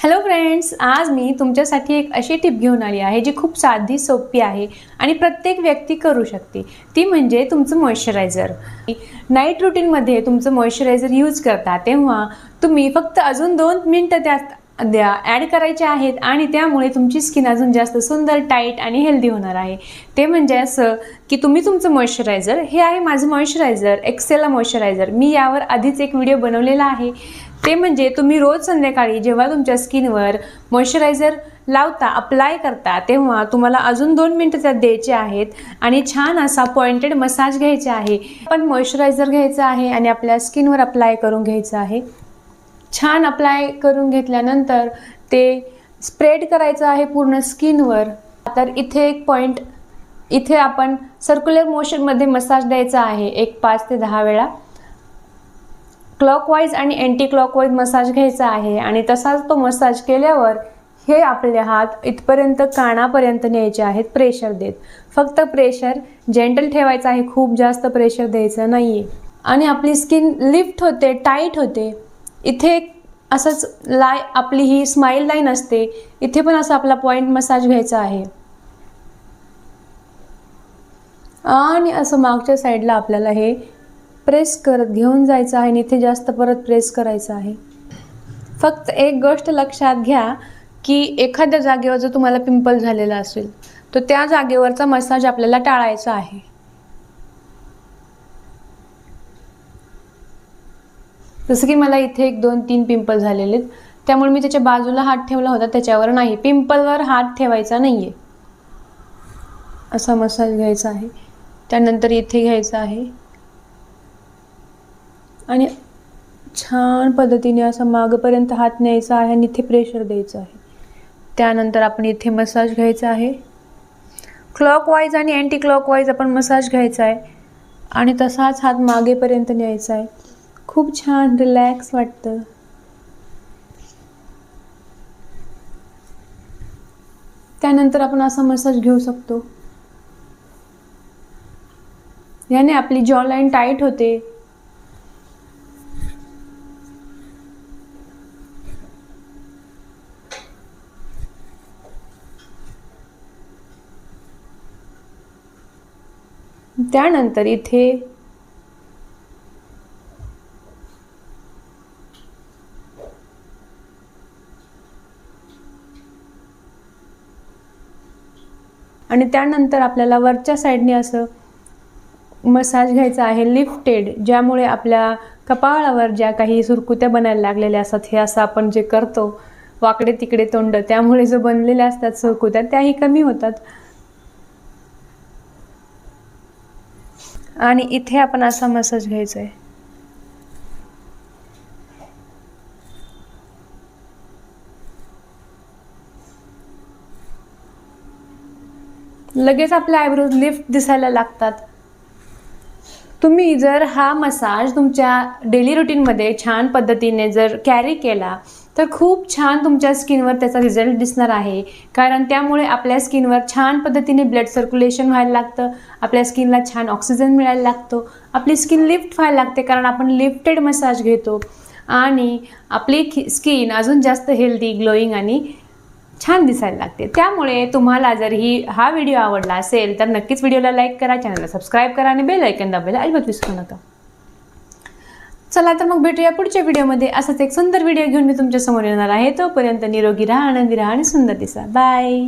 Hello friends, आज मी तुमच्यासाठी एक अशी टिप घेऊन आली आहे जी खूप साधी सोपी आहे आणि प्रत्येक व्यक्ती करू शकते। ती म्हणजे तुमचं मॉइश्चरायझर। नाईट रूटीनमध्ये तुमचं मॉइश्चरायझर यूज करता तेव्हा तुम्ही फक्त अजून 2 मिनिटं त्यात ॲड करायचे आहेत आणि त्यामुळे तुमची स्किन अजून जास्त सुंदर, टाईट आणि हेल्दी होणार आहे। ते म्हणजे असं की तुम्ही तुमचं मॉइश्चरायझर, हे आहे माझं मॉइश्चरायझर, एक्सेला मॉइश्चरायझर। मी यावर आधीच एक व्हिडिओ बनवलेला आहे। ते म्हणजे तुम्ही रोज संध्याकाळी जेव्हा तुमच्या स्किनवर मॉइश्चरायझर लावता, अप्लाय करता, तेव्हा तुम्हाला अजून 2 मिनिटं त्यात द्यायचे आहेत आणि छान असा पॉइंटेड मसाज घ्यायचा आहे। पण मॉइश्चरायझर घ्यायचं आहे आणि आपल्या स्किनवर अप्लाय करून घ्यायचं आहे। छान अप्लाय करून घेतल्यानंतर ते स्प्रेड करायचं आहे पूर्ण स्किनवर। तर इथे एक पॉइंट, इथे आपण सर्क्युलर मोशनमध्ये मसाज द्यायचा आहे, एक 5 ते 10 वेळा। क्लॉकवाइज आणि अँटी क्लॉकवाइज मसाज घ्यायचा आहे आणि तसाच तो मसाज केल्यावर हे आपले हात इथपर्यंत कानापर्यंत न्यायचे आहेत, प्रेशर देत। फक्त प्रेशर जेंटल ठेवायचं आहे, खूप जास्त प्रेशर द्यायचं नाहीये आणि आपली स्किन लिफ्ट होते, टाईट होते। इथे एक असंच आपली ही स्माइल लाईन असते, इथे पण असा आपला पॉइंट मसाज घ्यायचा आहे आणि असं मागच्या साईडला आपल्याला हे प्रेस करत घेऊन जायचं आहे आणि इथे जास्त परत प्रेस करायचं आहे। फक्त एक गोष्ट लक्षात घ्या की एखाद्या जागेवर जर तुम्हाला पिंपल झालेला असेल तर त्या जागेवरचा मसाज आपल्याला टाळायचा आहे। जसं की मला इथे 1 2 3 पिंपल झालेले, त्यामुळे मी त्याच्या बाजूला हात ठेवला होता, त्याच्यावर नाही। पिंपलवर हात ठेवायचा नाहीये। असा मसाज घ्यायचा आहे, त्यानंतर इथे घ्यायचा आहे आणि छान पद्धतीने असं मागपर्यंत हात न्यायचा आहे आणि इथे प्रेशर द्यायचं आहे। त्यानंतर आपण इथे मसाज घ्यायचा आहे, क्लॉकवाइज आणि अँटी क्लॉकवाइज आपण मसाज घ्यायचा आहे आणि तसाच हात मागेपर्यंत न्यायचा आहे। खूप छान रिलॅक्स वाटतं। त्यानंतर आपण असा मसाज घेऊ शकतो, याने आपली जॉ लाईन टाईट होते। त्यानंतर इथे आणि त्यानंतर आपल्याला वरच्या साईडने असं मसाज घ्यायचा आहे, लिफ्टेड, ज्यामुळे आपल्या कपाळावर ज्या काही सुरकुत्या बनायला लागलेल्या असतात, हे असं आपण जे करतो वाकडे तिकडे तोंड, त्यामुळे जो बनलेल्या असतात सुरकुत्या, त्याही कमी होतात। आणि इथे आपण असा मसाज घ्यायचा आहे। लगेच आपले आयब्रोज लिफ्ट दिसायला लागतात। तुम्ही जर हा मसाज तुमच्या डेली रूटीनमध्ये छान पद्धतीने जर कॅरी केला तर खूप छान तुमच्या स्किनवर त्याचा रिझल्ट दिसणार आहे। कारण त्यामुळे आपल्या स्किनवर छान पद्धतीने ब्लड सर्क्युलेशन व्हायला लागतं, आपल्या स्किनला छान ऑक्सिजन मिळायला लागतो, आपली स्किन लिफ्ट व्हायला लागते, कारण आपण लिफ्टेड मसाज घेतो आणि आपली स्किन अजून जास्त हेल्दी, ग्लोईंग आणि छान दिसायला लागते। त्यामुळे तुम्हाला जर हा व्हिडिओ आवडला असेल तर नक्कीच व्हिडिओला लाईक करा, चॅनलला सबस्क्राईब करा आणि बेल आयकॉन दाबायला अजिबात विसरू नका। चला तर मग भेटूया पुढच्या व्हिडिओमध्ये। असाच एक सुंदर व्हिडिओ घेऊन मी तुमच्या समोर येणार आहे। तोपर्यंत निरोगी राहा, आनंदी राहा आणि सुंदर दिसा। बाय।